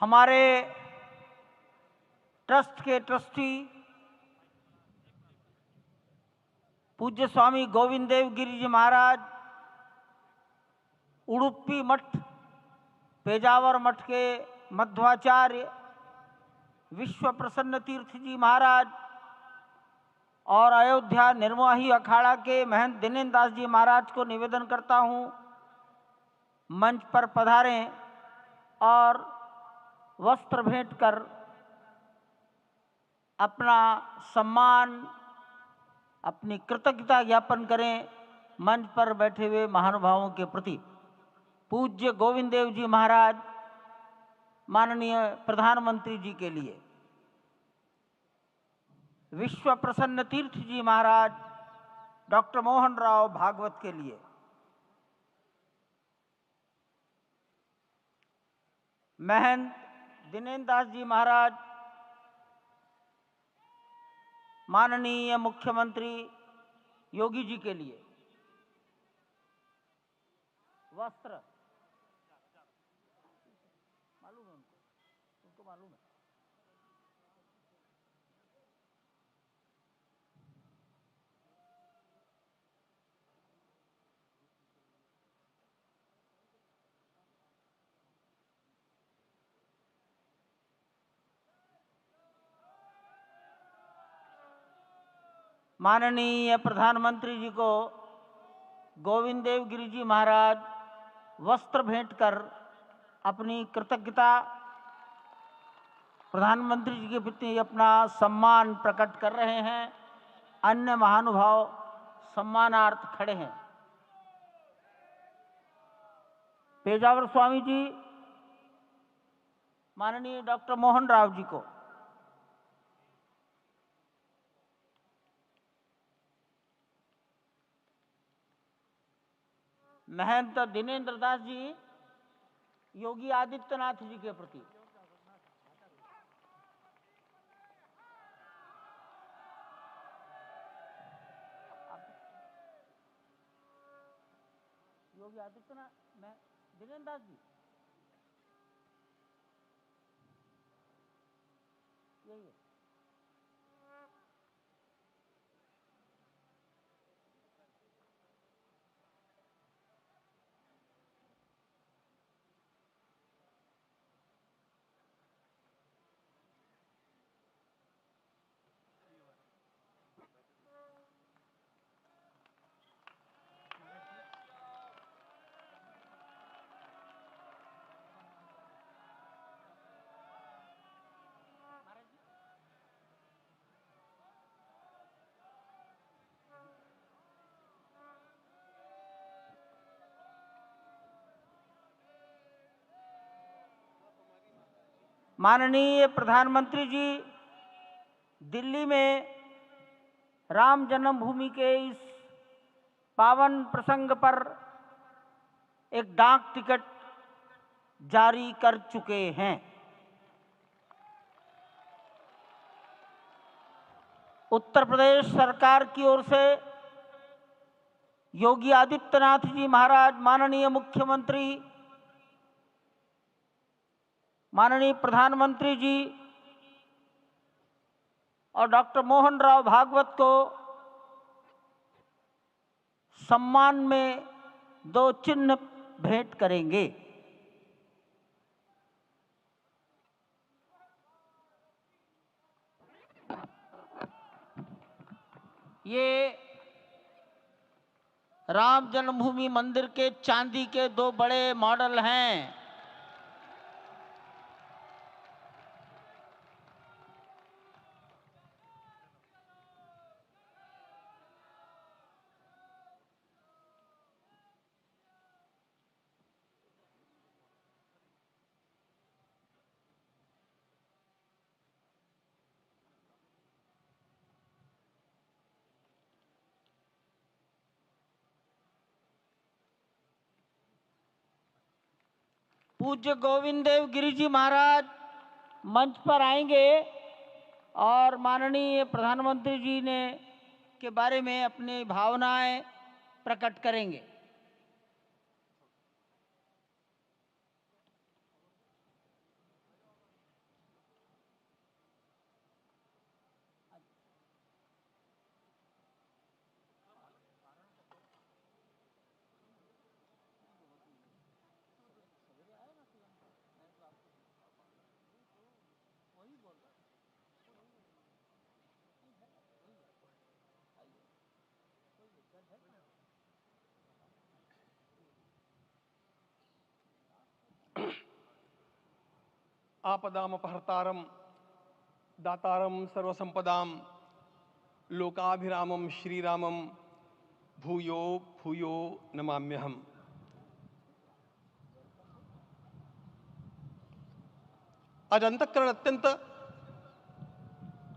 हमारे ट्रस्ट के ट्रस्टी पूज्य स्वामी गोविंद देव गिरी जी महाराज, उडुपी मठ, पेजावर मठ के मध्वाचार्य विश्व प्रसन्न तीर्थ जी महाराज और अयोध्या निर्मोही अखाड़ा के महंत दिनेन्द्र दास जी महाराज को निवेदन करता हूँ, मंच पर पधारें और वस्त्र भेंट कर अपना सम्मान, अपनी कृतज्ञता ज्ञापन करें मंच पर बैठे हुए महानुभावों के प्रति। पूज्य गोविंद देव जी महाराज, माननीय प्रधानमंत्री जी के लिए, विश्व प्रसन्न तीर्थ जी महाराज डॉक्टर मोहन राव भागवत के लिए, महंत दिनेन्द्र दास जी महाराज, माननीय मुख्यमंत्री योगी जी के लिए वस्त्र मालूम है उनको मालूम है। माननीय प्रधानमंत्री जी को गोविंद देव गिरी जी महाराज वस्त्र भेंट कर अपनी कृतज्ञता, प्रधानमंत्री जी के प्रति अपना सम्मान प्रकट कर रहे हैं। अन्य महानुभाव सम्मानार्थ खड़े हैं। पेजावर स्वामी जी माननीय डॉक्टर मोहन राव जी को, महंत दिनेन्द्र दास जी योगी आदित्यनाथ जी के प्रति, योगी आदित्यनाथ, मैं दिनेन्द्र दास जी, यही है। माननीय प्रधानमंत्री जी दिल्ली में राम जन्मभूमि के इस पावन प्रसंग पर एक डाक टिकट जारी कर चुके हैं। उत्तर प्रदेश सरकार की ओर से योगी आदित्यनाथ जी महाराज, माननीय मुख्यमंत्री, माननीय प्रधानमंत्री जी और डॉक्टर मोहन राव भागवत को सम्मान में 2 चिन्ह भेंट करेंगे। ये राम जन्मभूमि मंदिर के चांदी के 2 बड़े मॉडल हैं। पूज्य गोविंद देव गिरी जी महाराज मंच पर आएंगे और माननीय प्रधानमंत्री जी ने के बारे में अपनी भावनाएं प्रकट करेंगे। आपदामपहर्तारम दातारम सर्वसंपदाम लोकाभिरामम श्रीरामम भूयो भूयो नमाम्यहम्। आज अंतःकरण अत्यंत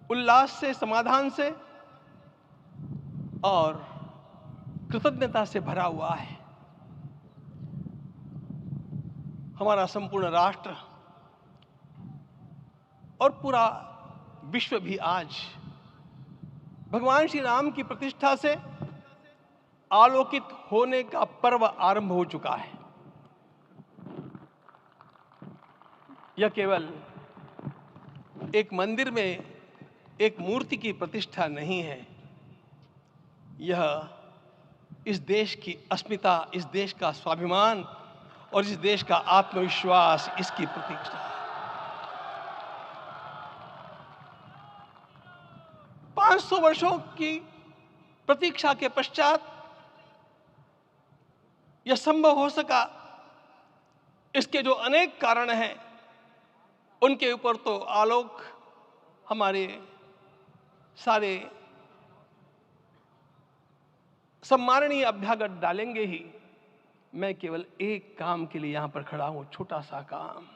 उल्लास से, समाधान से और कृतज्ञता से भरा हुआ है। हमारा संपूर्ण राष्ट्र और पूरा विश्व भी आज भगवान श्री राम की प्रतिष्ठा से आलोकित होने का पर्व आरंभ हो चुका है। यह केवल एक मंदिर में एक मूर्ति की प्रतिष्ठा नहीं है, यह इस देश की अस्मिता, इस देश का स्वाभिमान और इस देश का आत्मविश्वास, इसकी प्रतिष्ठा है। 500 वर्षों की प्रतीक्षा के पश्चात यह संभव हो सका। इसके जो अनेक कारण हैं, उनके ऊपर तो आलोक हमारे सारे सम्माननीय अभ्यागत डालेंगे ही। मैं केवल एक काम के लिए यहां पर खड़ा हूं, छोटा सा काम।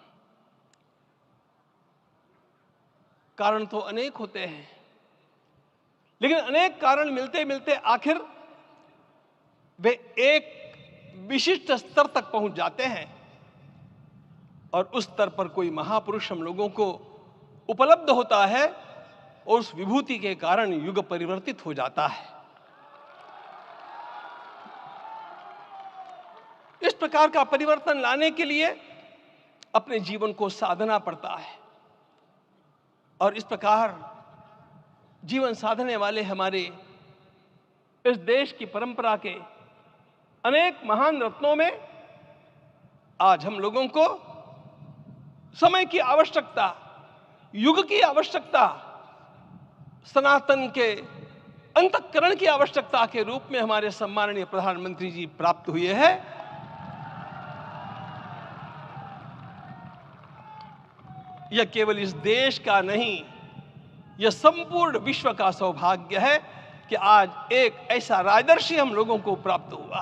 कारण तो अनेक होते हैं, लेकिन अनेक कारण मिलते मिलते आखिर वे एक विशिष्ट स्तर तक पहुंच जाते हैं और उस स्तर पर कोई महापुरुष हम लोगों को उपलब्ध होता है और उस विभूति के कारण युग परिवर्तित हो जाता है। इस प्रकार का परिवर्तन लाने के लिए अपने जीवन को साधना पड़ता है और इस प्रकार जीवन साधने वाले हमारे इस देश की परंपरा के अनेक महान रत्नों में आज हम लोगों को समय की आवश्यकता, युग की आवश्यकता, सनातन के अंतःकरण की आवश्यकता के रूप में हमारे सम्माननीय प्रधानमंत्री जी प्राप्त हुए हैं। यह केवल इस देश का नहीं, यह संपूर्ण विश्व का सौभाग्य है कि आज एक ऐसा राजदर्शी हम लोगों को प्राप्त हुआ।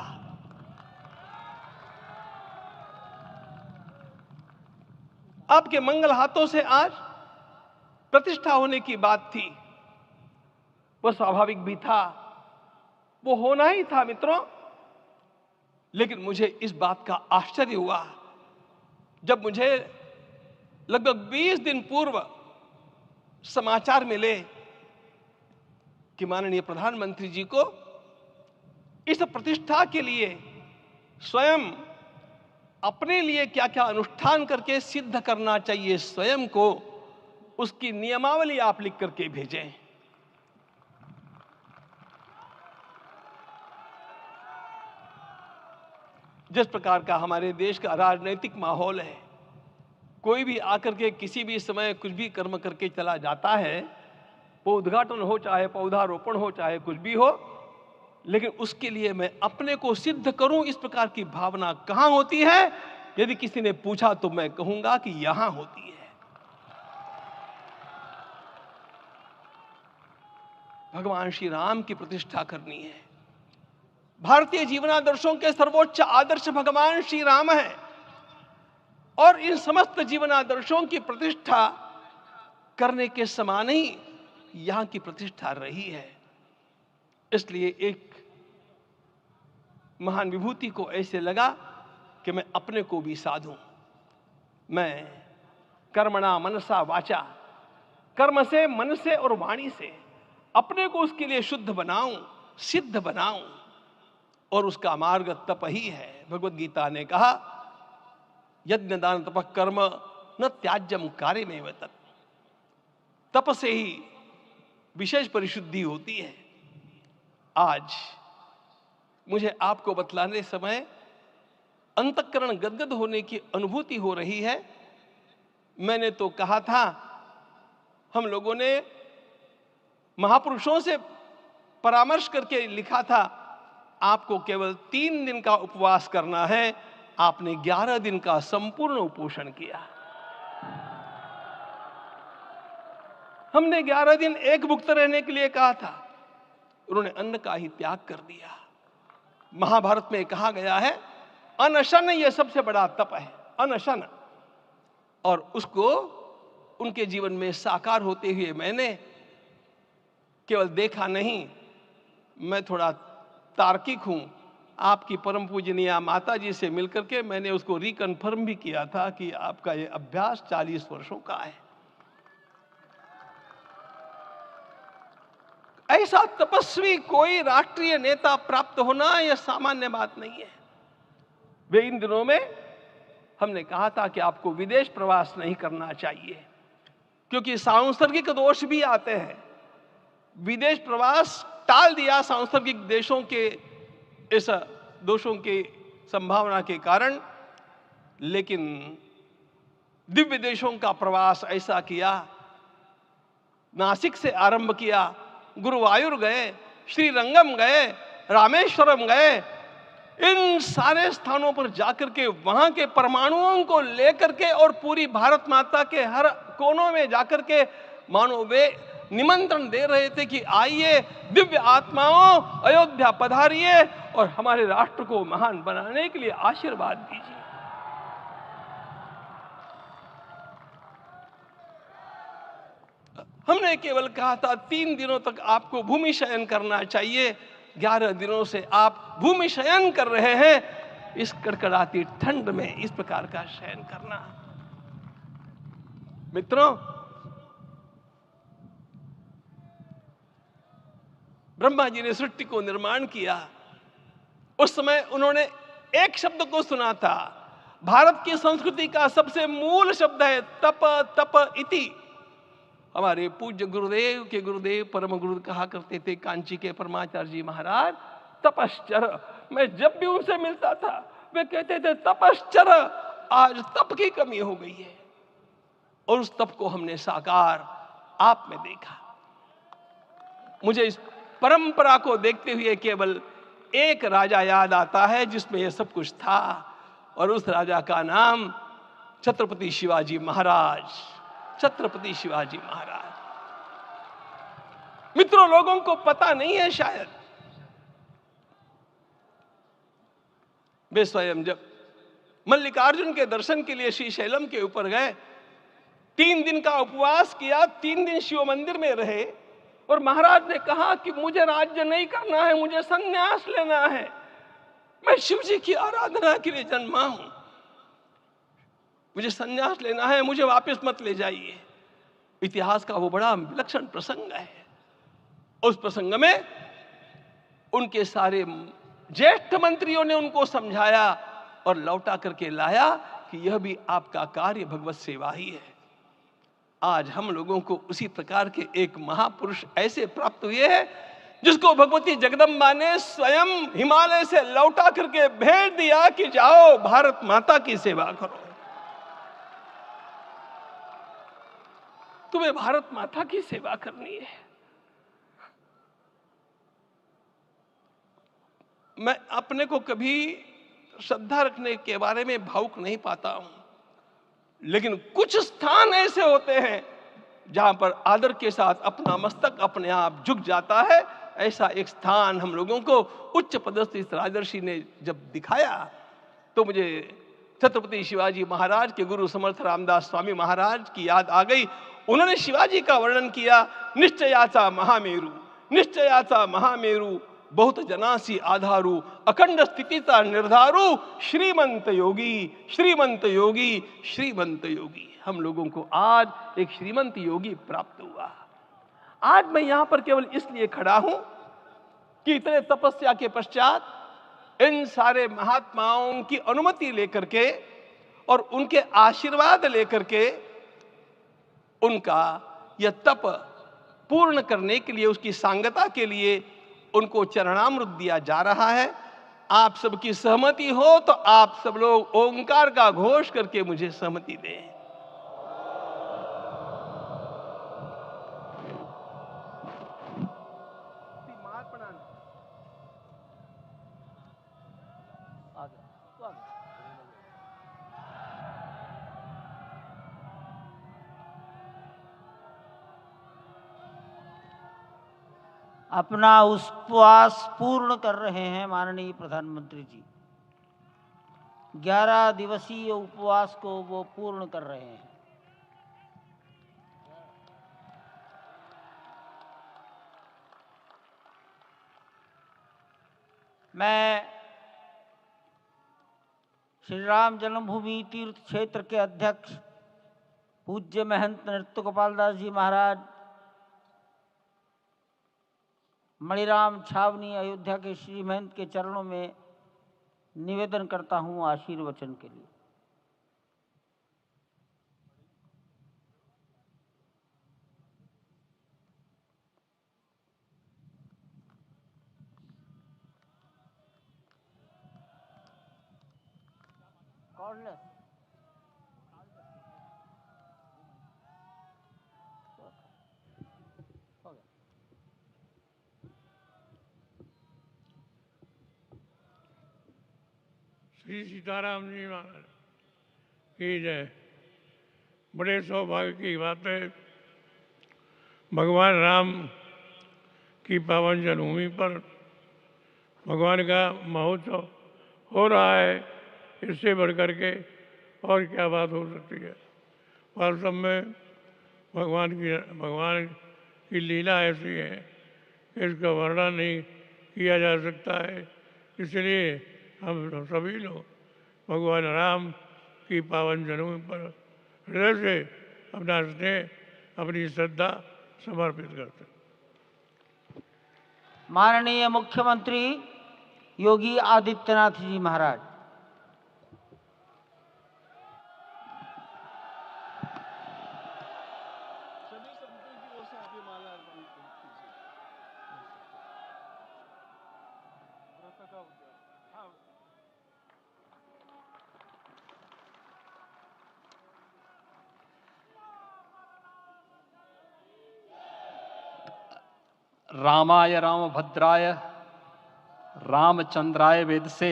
आपके मंगल हाथों से आज प्रतिष्ठा होने की बात थी, वह स्वाभाविक भी था, वो होना ही था मित्रों। लेकिन मुझे इस बात का आश्चर्य हुआ जब मुझे लगभग 20 दिन पूर्व समाचार मिले कि माननीय प्रधानमंत्री जी को इस प्रतिष्ठा के लिए स्वयं अपने लिए क्या क्या अनुष्ठान करके सिद्ध करना चाहिए स्वयं को, उसकी नियमावली आप लिख करके भेजें। जिस प्रकार का हमारे देश का राजनीतिक माहौल है, कोई भी आकर के किसी भी समय कुछ भी कर्म करके चला जाता है, वो उद्घाटन हो चाहे पौधारोपण हो चाहे कुछ भी हो, लेकिन उसके लिए मैं अपने को सिद्ध करूं, इस प्रकार की भावना कहां होती है? यदि किसी ने पूछा तो मैं कहूंगा कि यहां होती है। भगवान श्री राम की प्रतिष्ठा करनी है। भारतीय जीवनादर्शों के सर्वोच्च आदर्श भगवान श्री राम है और इन समस्त जीवनादर्शों की प्रतिष्ठा करने के समान ही यहां की प्रतिष्ठा रही है। इसलिए एक महान विभूति को ऐसे लगा कि मैं अपने को भी साधूं। मैं कर्मणा मनसा वाचा, कर्म से, मन से और वाणी से अपने को उसके लिए शुद्ध बनाऊं, सिद्ध बनाऊं, और उसका मार्ग तप ही है। भगवत गीता ने कहा, यज्ञ दान तप कर्म न त्याज्यम कार्यमेव तत्। तप से ही विशेष परिशुद्धि होती है। आज मुझे आपको बतलाने समय अंतःकरण गदगद होने की अनुभूति हो रही है। मैंने तो कहा था, हम लोगों ने महापुरुषों से परामर्श करके लिखा था, आपको केवल 3 दिन का उपवास करना है। आपने 11 दिन का संपूर्ण उपोषण किया। हमने 11 दिन एक भुक्त रहने के लिए कहा था, उन्होंने अन्न का ही त्याग कर दिया। महाभारत में कहा गया है अनशन यह सबसे बड़ा तप है, अनशन। और उसको उनके जीवन में साकार होते हुए मैंने केवल देखा नहीं, मैं थोड़ा तार्किक हूं। आपकी परम पूजनीय माता जी से मिलकर के मैंने उसको रिकन्फर्म भी किया था कि आपका ये अभ्यास 40 वर्षों का है। ऐसा तपस्वी कोई राष्ट्रीय नेता प्राप्त होना यह सामान्य बात नहीं है। वे इन दिनों में हमने कहा था कि आपको विदेश प्रवास नहीं करना चाहिए, क्योंकि सांसर्गिक दोष भी आते हैं। विदेश प्रवास टाल दिया सांसर्गिक देशों के इस दोषों की संभावना के कारण, लेकिन दिव्य देशों का प्रवास ऐसा किया। नासिक से आरंभ किया, गुरुवायूर गए, श्रीरंगम गए, रामेश्वरम गए। इन सारे स्थानों पर जाकर के वहां के परमाणुओं को लेकर के और पूरी भारत माता के हर कोनों में जाकर के मानो वे निमंत्रण दे रहे थे कि आइए दिव्य आत्माओं, अयोध्या पधारिए और हमारे राष्ट्र को महान बनाने के लिए आशीर्वाद दीजिए। हमने केवल कहा था 3 दिनों तक आपको भूमि शयन करना चाहिए। 11 दिनों से आप भूमि शयन कर रहे हैं। इस कड़कड़ाती ठंड में इस प्रकार का शयन करना, मित्रों, ब्रह्मा जी ने सृष्टि को निर्माण किया। उस समय उन्होंने एक शब्द को सुना था। भारत की संस्कृति का सबसे मूल शब्द है तप, तप इति। हमारे पूज्य गुरुदेव के गुरुदेव परम गुरु कहा करते थे, कांची के परमाचार्य जी महाराज, तपश्चर। मैं जब भी उनसे मिलता था वे कहते थे तपश्चर। आज तप की कमी हो गई है और उस तप को हमने साकार आप में देखा। मुझे इस परंपरा को देखते हुए केवल एक राजा याद आता है जिसमें यह सब कुछ था, और उस राजा का नाम छत्रपति शिवाजी महाराज। छत्रपति शिवाजी महाराज। मित्रों, लोगों को पता नहीं है शायद, वे स्वयं जब मल्लिकार्जुन के दर्शन के लिए श्रीशैलम के ऊपर गए, 3 दिन का उपवास किया, 3 दिन शिव मंदिर में रहे, और महाराज ने कहा कि मुझे राज्य नहीं करना है, मुझे संन्यास लेना है, मैं शिव जी की आराधना के लिए जन्मा हूं, मुझे संन्यास लेना है, मुझे वापस मत ले जाइए। इतिहास का वो बड़ा विलक्षण प्रसंग है। उस प्रसंग में उनके सारे ज्येष्ठ मंत्रियों ने उनको समझाया और लौटा करके लाया कि यह भी आपका कार्य भगवत सेवा ही है। आज हम लोगों को उसी प्रकार के एक महापुरुष ऐसे प्राप्त हुए हैं जिसको भगवती जगदम्बा ने स्वयं हिमालय से लौटा करके भेज दिया कि जाओ भारत माता की सेवा करो। तुम्हें भारत माता की सेवा करनी है। मैं अपने को कभी श्रद्धा रखने के बारे में भावुक नहीं पाता हूं, लेकिन कुछ स्थान ऐसे होते हैं जहां पर आदर के साथ अपना मस्तक अपने आप झुक जाता है। ऐसा एक स्थान हम लोगों को उच्च पदस्थ इस राजर्षि ने जब दिखाया तो मुझे छत्रपति शिवाजी महाराज के गुरु समर्थ रामदास स्वामी महाराज की याद आ गई। उन्होंने शिवाजी का वर्णन किया, निश्चयाचा महामेरु, निश्चयाचा महामेरु, बहुत जनासी आधारू, अखंड स्थितिता निर्धारू, श्रीमंत योगी, श्रीमंत योगी, श्रीमंत योगी। हम लोगों को आज एक श्रीमंत योगी प्राप्त हुआ। आज मैं यहां पर केवल इसलिए खड़ा हूं कि इतने तपस्या के पश्चात इन सारे महात्माओं की अनुमति लेकर के और उनके आशीर्वाद लेकर के उनका यह तप पूर्ण करने के लिए, उसकी सांगता के लिए उनको चरणामृत दिया जा रहा है। आप सबकी सहमति हो तो आप सब लोग ओंकार का घोष करके मुझे सहमति दें। अपना उपवास पूर्ण कर रहे हैं माननीय प्रधानमंत्री जी। 11 दिवसीय उपवास को वो पूर्ण कर रहे हैं। मैं श्री राम जन्मभूमि तीर्थ क्षेत्र के अध्यक्ष पूज्य महंत नृत्य गोपाल दास जी महाराज, मणिराम छावनी अयोध्या के श्री महंत के चरणों में निवेदन करता हूं आशीर्वचन के लिए। श्री सीताराम जी महाराज की जय। बड़े सौभाग्य की बात है, भगवान राम की पावन जन्मभूमि पर भगवान का महोत्सव हो रहा है। इससे बढ़कर के और क्या बात हो सकती है। वास्तव में भगवान की लीला ऐसी है, इसका वर्णन नहीं किया जा सकता है। इसलिए हम सभी लोग भगवान राम की पावन जन्मभूमि पर हृदय से अपना स्नेह, अपनी श्रद्धा समर्पित करते हैं। माननीय मुख्यमंत्री योगी आदित्यनाथ जी महाराज। रामाय रामभद्राय रामचंद्राय वेदसे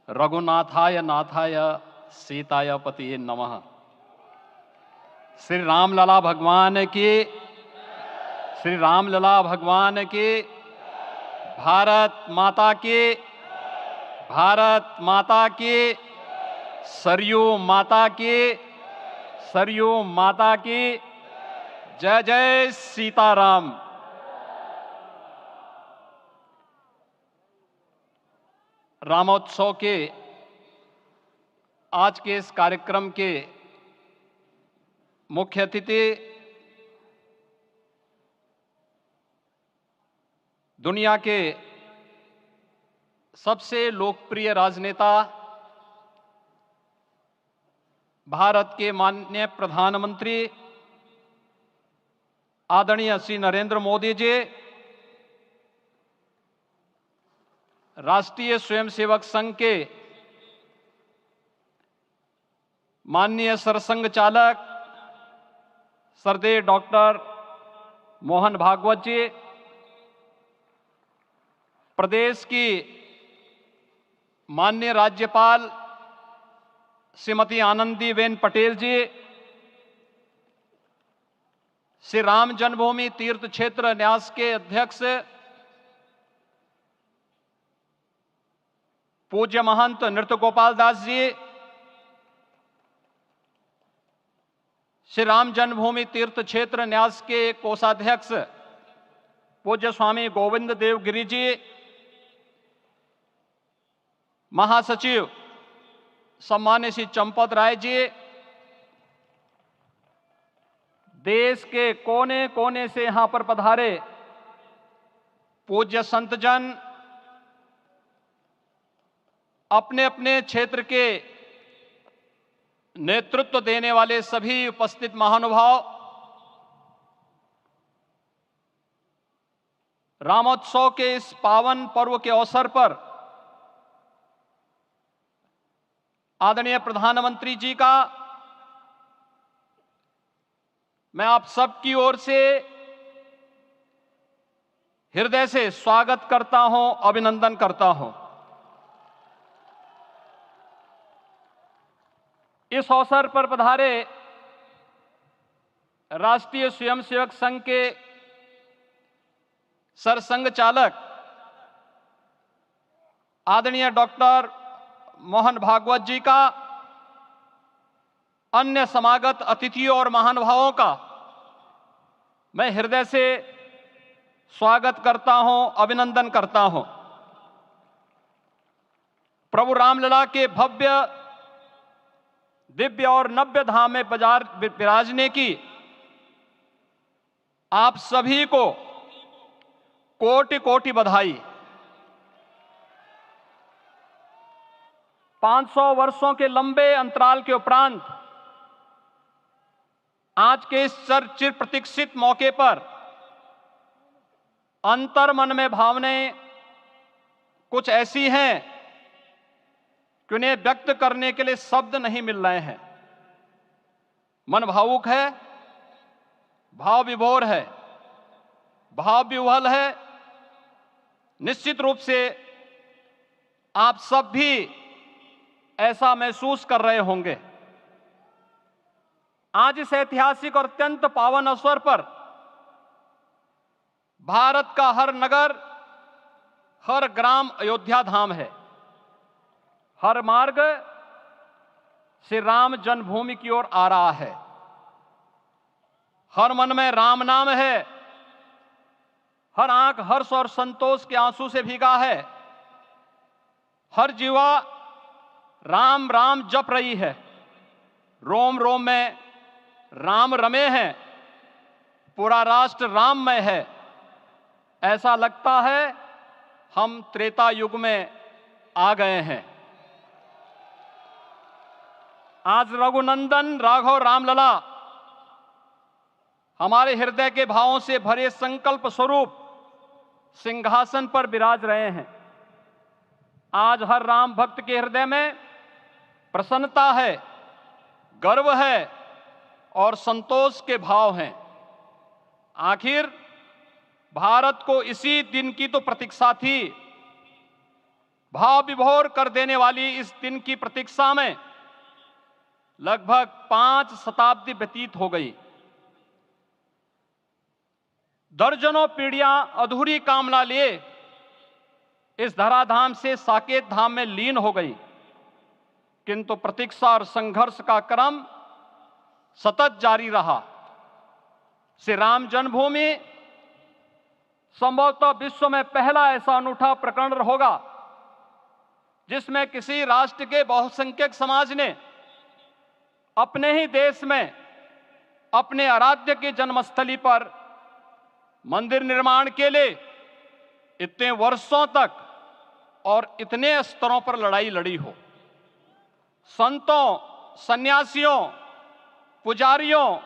रघुनाथाय नाथाय सीताय पतिये नमः। श्री रामलला भगवान की, श्री रामलला भगवान की, भारत माता की, भारत माता की, सरयू माता की, सरयू माता की जय जय सीताराम। रामोत्सव के आज के इस कार्यक्रम के मुख्य अतिथि दुनिया के सबसे लोकप्रिय राजनेता, भारत के माननीय प्रधानमंत्री आदरणीय श्री नरेंद्र मोदी जी, राष्ट्रीय स्वयंसेवक संघ के माननीय सरसंघ चालक श्रद्धेय डॉक्टर मोहन भागवत जी, प्रदेश की माननीय राज्यपाल श्रीमती आनंदीबेन पटेल जी, श्री राम जन्मभूमि तीर्थ क्षेत्र न्यास के अध्यक्ष पूज्य महंत नृत्य गोपाल दास जी, श्री राम जन्मभूमि तीर्थ क्षेत्र न्यास के कोषाध्यक्ष पूज्य स्वामी गोविंद देव गिरि जी, महासचिव सम्मान्य श्री चंपत राय जी, देश के कोने कोने से यहां पर पधारे पूज्य संतजन, अपने अपने क्षेत्र के नेतृत्व देने वाले सभी उपस्थित महानुभाव, रामोत्सव के इस पावन पर्व के अवसर पर आदरणीय प्रधानमंत्री जी का मैं आप सबकी ओर से हृदय से स्वागत करता हूं, अभिनंदन करता हूं। इस अवसर पर पधारे राष्ट्रीय स्वयंसेवक संघ के सरसंघ चालक आदरणीय डॉक्टर मोहन भागवत जी का, अन्य समागत अतिथियों और महानुभावों का मैं हृदय से स्वागत करता हूं, अभिनंदन करता हूं। प्रभु रामलला के भव्य, दिव्य और नव्य धाम में विराजने की आप सभी को कोटि कोटि बधाई। 500 वर्षों के लंबे अंतराल के उपरांत आज के इस चिर प्रतीक्षित मौके पर अंतर मन में भावनाएं कुछ ऐसी हैं कि उन्हें व्यक्त करने के लिए शब्द नहीं मिल रहे हैं। मन भावुक है, भाव विभोर है, भाव विह्वल है। निश्चित रूप से आप सब भी ऐसा महसूस कर रहे होंगे। आज इस ऐतिहासिक और अत्यंत पावन अवसर पर भारत का हर नगर, हर ग्राम अयोध्या धाम है। हर मार्ग श्री राम जन्मभूमि की ओर आ रहा है। हर मन में राम नाम है। हर आंख हर्ष और संतोष के आंसू से भीगा है। हर जीवा राम राम जप रही है। रोम रोम में राम रमे हैं। पूरा राष्ट्र राममय है। ऐसा लगता है हम त्रेता युग में आ गए हैं। आज रघुनंदन राघव रामलला हमारे हृदय के भावों से भरे संकल्प स्वरूप सिंहासन पर विराज रहे हैं। आज हर राम भक्त के हृदय में प्रसन्नता है, गर्व है और संतोष के भाव हैं। आखिर भारत को इसी दिन की तो प्रतीक्षा थी। भाव विभोर कर देने वाली इस दिन की प्रतीक्षा में लगभग 5 शताब्दी व्यतीत हो गई। दर्जनों पीढ़ियां अधूरी कामना लिए इस धराधाम से साकेत धाम में लीन हो गई, किंतु प्रतीक्षा और संघर्ष का क्रम सतत जारी रहा। श्री राम जन्मभूमि संभवतः विश्व में पहला ऐसा अनूठा प्रकरण होगा जिसमें किसी राष्ट्र के बहुसंख्यक समाज ने अपने ही देश में अपने आराध्य की जन्मस्थली पर मंदिर निर्माण के लिए इतने वर्षों तक और इतने स्तरों पर लड़ाई लड़ी हो। संतों, सन्यासियों, पुजारियों,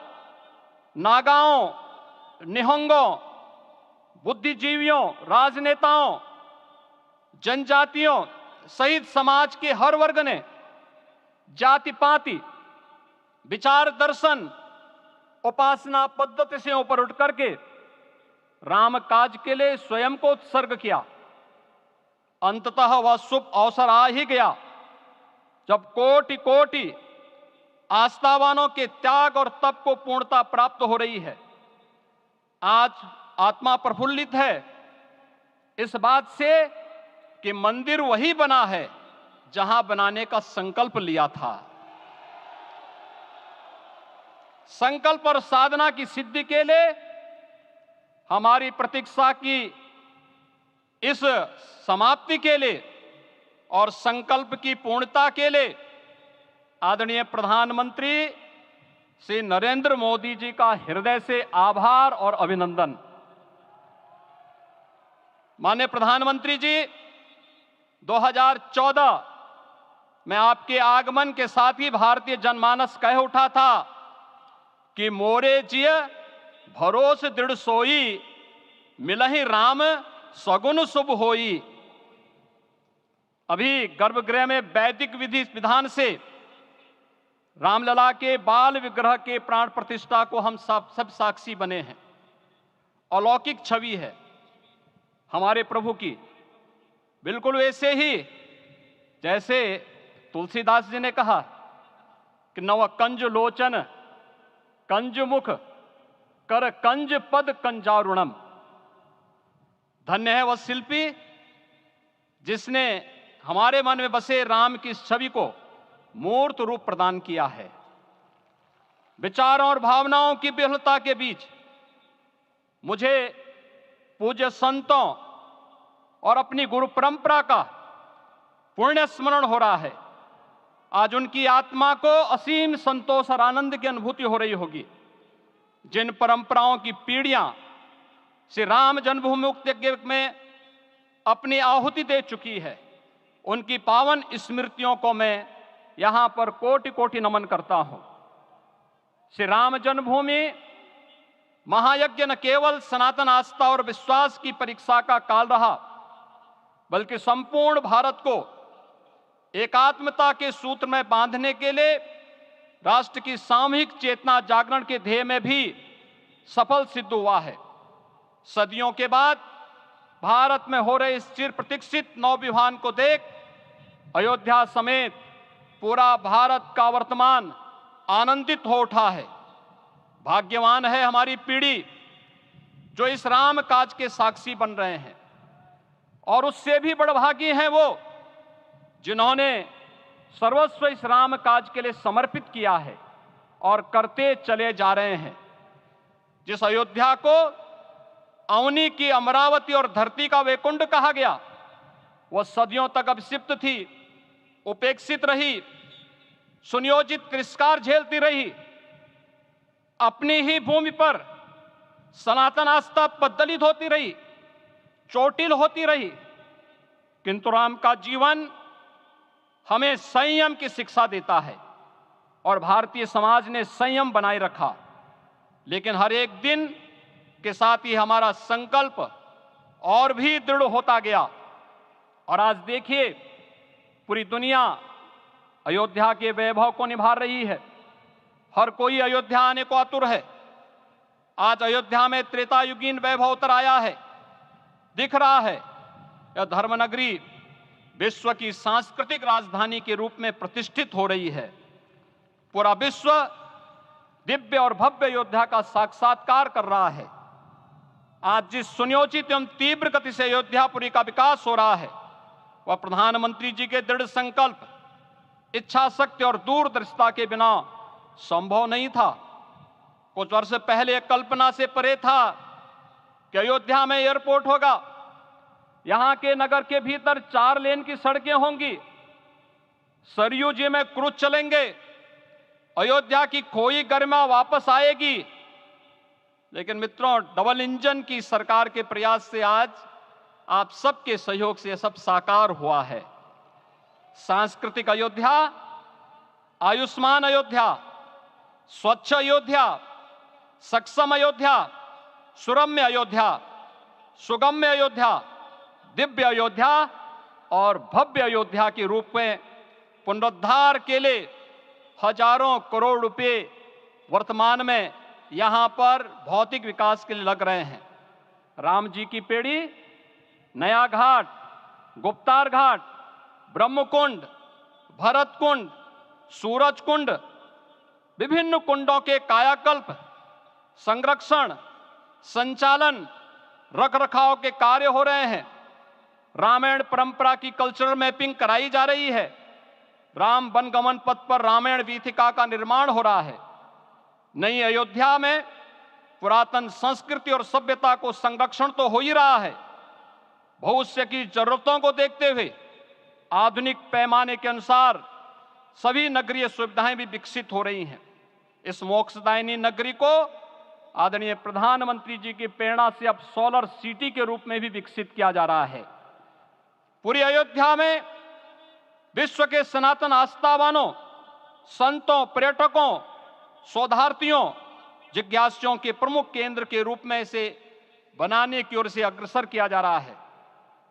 नागाओं, निहंगों, बुद्धिजीवियों, राजनेताओं, जनजातियों सहित समाज के हर वर्ग ने जाति पाति, विचार दर्शन, उपासना पद्धति से ऊपर उठ करके राम काज के लिए स्वयं को उत्सर्ग किया। अंततः वह शुभ अवसर आ ही गया जब कोटि कोटि आस्थावानों के त्याग और तप को पूर्णता प्राप्त हो रही है। आज आत्मा प्रफुल्लित है इस बात से कि मंदिर वही बना है जहां बनाने का संकल्प लिया था। संकल्प और साधना की सिद्धि के लिए हमारी प्रतीक्षा की इस समाप्ति के लिए और संकल्प की पूर्णता के लिए आदरणीय प्रधानमंत्री श्री नरेंद्र मोदी जी का हृदय से आभार और अभिनंदन। माननीय प्रधानमंत्री जी, 2014 में आपके आगमन के साथ ही भारतीय जनमानस कह उठा था कि मोरे जिय भरोस दृढ़ सोई, मिलहि राम सगुन शुभ होई। अभी गर्भगृह में वैदिक विधि विधान से रामलला के बाल विग्रह के प्राण प्रतिष्ठा को हम सब साक्षी बने हैं। अलौकिक छवि है हमारे प्रभु की, बिल्कुल वैसे ही जैसे तुलसीदास जी ने कहा कि नव कंज लोचन कंज मुख कर कंज पद कंजारुणम। धन्य है वह शिल्पी जिसने हमारे मन में बसे राम की छवि को मूर्त रूप प्रदान किया है। विचारों और भावनाओं की विहलता के बीच मुझे पूज्य संतों और अपनी गुरु परंपरा का पुण्य स्मरण हो रहा है। आज उनकी आत्मा को असीम संतोष और आनंद की अनुभूति हो रही होगी। जिन परंपराओं की पीढ़ियां श्री राम जन्मभूमि मुक्ति यज्ञ में अपनी आहुति दे चुकी है, उनकी पावन स्मृतियों को मैं यहां पर कोटि कोटि नमन करता हूं। श्री राम जन्मभूमि महायज्ञ न केवल सनातन आस्था और विश्वास की परीक्षा का काल रहा, बल्कि संपूर्ण भारत को एकात्मता के सूत्र में बांधने के लिए राष्ट्र की सामूहिक चेतना जागरण के ध्येय में भी सफल सिद्ध हुआ है। सदियों के बाद भारत में हो रहे इस चिर प्रतीक्षित नवविवाह को देख अयोध्या समेत पूरा भारत का वर्तमान आनंदित हो उठा है। भाग्यवान है हमारी पीढ़ी जो इस राम काज के साक्षी बन रहे हैं, और उससे भी बड़भागी हैं वो जिन्होंने सर्वस्व इस राम काज के लिए समर्पित किया है और करते चले जा रहे हैं। जिस अयोध्या को अवनी की अमरावती और धरती का वैकुंठ कहा गया, वह सदियों तक अभिषिप्त थी, उपेक्षित रही, सुनियोजित तिरस्कार झेलती रही। अपनी ही भूमि पर सनातन आस्था पद्दलित होती रही, चोटिल होती रही, किंतु राम का जीवन हमें संयम की शिक्षा देता है और भारतीय समाज ने संयम बनाए रखा। लेकिन हर एक दिन के साथ ही हमारा संकल्प और भी दृढ़ होता गया, और आज देखिए पूरी दुनिया अयोध्या के वैभव को निभा रही है। हर कोई अयोध्या आने को आतुर है। आज अयोध्या में त्रेतायुगीन वैभव उतर आया है, दिख रहा है। यह धर्मनगरी विश्व की सांस्कृतिक राजधानी के रूप में प्रतिष्ठित हो रही है। पूरा विश्व दिव्य और भव्य अयोध्या का साक्षात्कार कर रहा है। आज जिस सुनियोजित एवं तीव्र गति से अयोध्यापुरी का विकास हो रहा है, वह प्रधानमंत्री जी के दृढ़ संकल्प, इच्छा शक्ति और दूरदर्शिता के बिना संभव नहीं था। कुछ वर्ष पहले कल्पना से परे था कि अयोध्या में एयरपोर्ट होगा, यहां के नगर के भीतर 4 लेन की सड़कें होंगी, सरयू जी में क्रूज चलेंगे, अयोध्या की खोई गरिमा वापस आएगी। लेकिन मित्रों, डबल इंजन की सरकार के प्रयास से आज आप सबके सहयोग से यह सब साकार हुआ है। सांस्कृतिक अयोध्या, आयुष्मान अयोध्या, स्वच्छ अयोध्या, सक्षम अयोध्या, सुरम्य अयोध्या, सुगम्य अयोध्या, दिव्य अयोध्या और भव्य अयोध्या के रूप में पुनरुद्धार के लिए हजारों करोड़ रुपए वर्तमान में यहां पर भौतिक विकास के लिए लग रहे हैं। राम जी की पेड़ी, नया घाट, गुप्तार घाट, ब्रह्मकुंड, भरत कुंड, सूरज कुंड, विभिन्न कुंडों के कायाकल्प, संरक्षण, संचालन, रखरखाव के कार्य हो रहे हैं। रामायण परंपरा की कल्चरल मैपिंग कराई जा रही है। राम वनगमन पथ पर रामायण वीथिका का निर्माण हो रहा है। नई अयोध्या में पुरातन संस्कृति और सभ्यता को संरक्षण तो हो ही रहा है, भविष्य की जरूरतों को देखते हुए आधुनिक पैमाने के अनुसार सभी नगरीय सुविधाएं भी विकसित हो रही हैं। इस मोक्षदायिनी नगरी को आदरणीय प्रधानमंत्री जी की प्रेरणा से अब सोलर सिटी के रूप में भी विकसित किया जा रहा है। पूरी अयोध्या में विश्व के सनातन आस्थावानों, संतों, पर्यटकों, शोधार्थियों, जिज्ञासुओं के प्रमुख केंद्र के रूप में इसे बनाने की ओर से अग्रसर किया जा रहा है।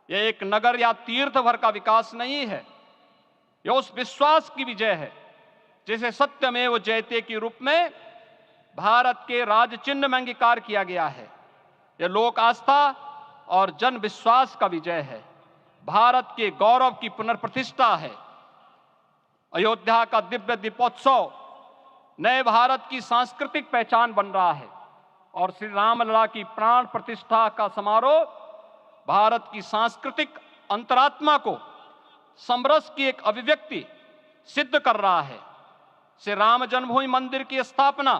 यह एक नगर या तीर्थ भर का विकास नहीं है, यह उस विश्वास की विजय है जिसे सत्यमेव जयते के रूप में भारत के राज चिन्ह में अंगीकार किया गया है। यह लोक आस्था और जन विश्वास का विजय है, भारत के गौरव की पुनर्प्रतिष्ठा है। अयोध्या का दिव्य दीपोत्सव नए भारत की सांस्कृतिक पहचान बन रहा है और श्री रामलला की प्राण प्रतिष्ठा का समारोह भारत की सांस्कृतिक अंतरात्मा को समरस की एक अभिव्यक्ति सिद्ध कर रहा है। श्री राम जन्मभूमि मंदिर की स्थापना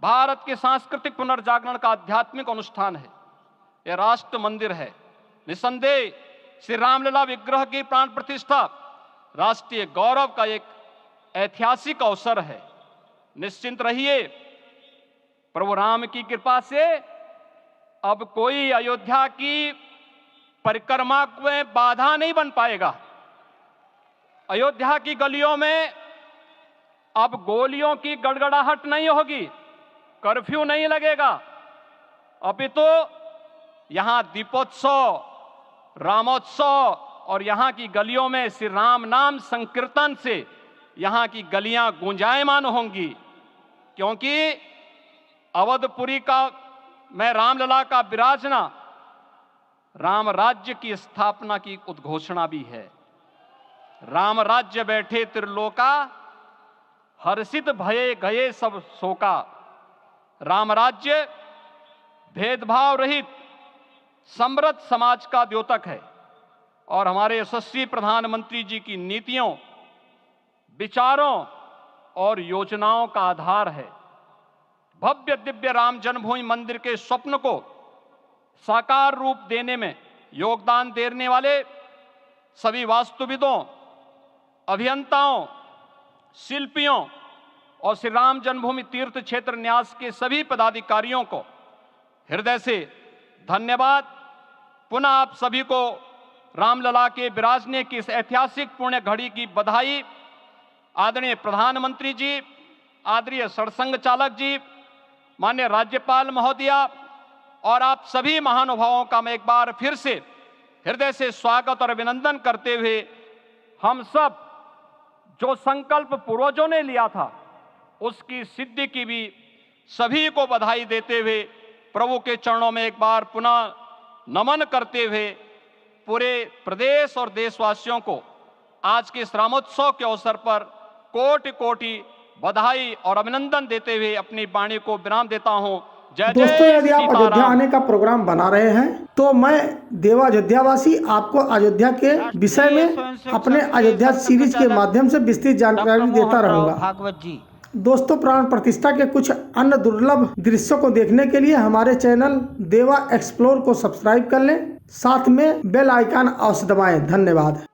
भारत के सांस्कृतिक पुनर्जागरण का आध्यात्मिक अनुष्ठान है। यह राष्ट्र मंदिर है। निसंदेह श्री रामलला विग्रह की प्राण प्रतिष्ठा राष्ट्रीय गौरव का एक ऐतिहासिक अवसर है। निश्चिंत रहिए, प्रभु राम की कृपा से अब कोई अयोध्या की परिक्रमा में बाधा नहीं बन पाएगा। अयोध्या की गलियों में अब गोलियों की गड़गड़ाहट नहीं होगी, कर्फ्यू नहीं लगेगा। अपितु यहां दीपोत्सव, रामोत्सव और यहां की गलियों में श्री राम नाम संकीर्तन से यहां की गलियां गूंजायमान होंगी, क्योंकि अवधपुरी का मैं रामलला का विराजना राम राज्य की स्थापना की उद्घोषणा भी है। राम राज्य बैठे त्रिलोका, हर्षित भये गए सब शोका। राम राज्य भेदभाव रहित समृद्ध समाज का द्योतक है और हमारे यशस्वी प्रधानमंत्री जी की नीतियों, विचारों और योजनाओं का आधार है। भव्य दिव्य राम जन्मभूमि मंदिर के स्वप्न को साकार रूप देने में योगदान देने वाले सभी वास्तुविदों, अभियंताओं, शिल्पियों और श्री राम जन्मभूमि तीर्थ क्षेत्र न्यास के सभी पदाधिकारियों को हृदय से धन्यवाद। पुनः आप सभी को रामलला के विराजने की इस ऐतिहासिक पुण्य घड़ी की बधाई। आदरणीय प्रधानमंत्री जी, आदरणीय सरसंघ चालक जी, माननीय राज्यपाल महोदया और आप सभी महानुभावों का मैं एक बार फिर से हृदय से स्वागत और अभिनंदन करते हुए हम सब जो संकल्प पूर्वजों ने लिया था उसकी सिद्धि की भी सभी को बधाई देते हुए प्रभु के चरणों में एक बार पुनः नमन करते हुए पूरे प्रदेश और देशवासियों को आज के इस रामोत्सव के अवसर पर कोटि कोटि बधाई और अभिनंदन देते हुए अपनी वाणी को विराम देता हूं। जय जय दोस्तों, यदि आप सीताराम। अयोध्या आने का प्रोग्राम बना रहे हैं तो मैं देवा अयोध्यावासी आपको अयोध्या के विषय में अपने अयोध्या सीरीज के माध्यम से विस्तृत जानकारी देता रहूंगा। भागवत जी, दोस्तों, प्राण प्रतिष्ठा के कुछ अन्य दुर्लभ दृश्यों को देखने के लिए हमारे चैनल देवा एक्सप्लोर को सब्सक्राइब कर लें, साथ में बेल आइकन अवश्य दबाएं। धन्यवाद।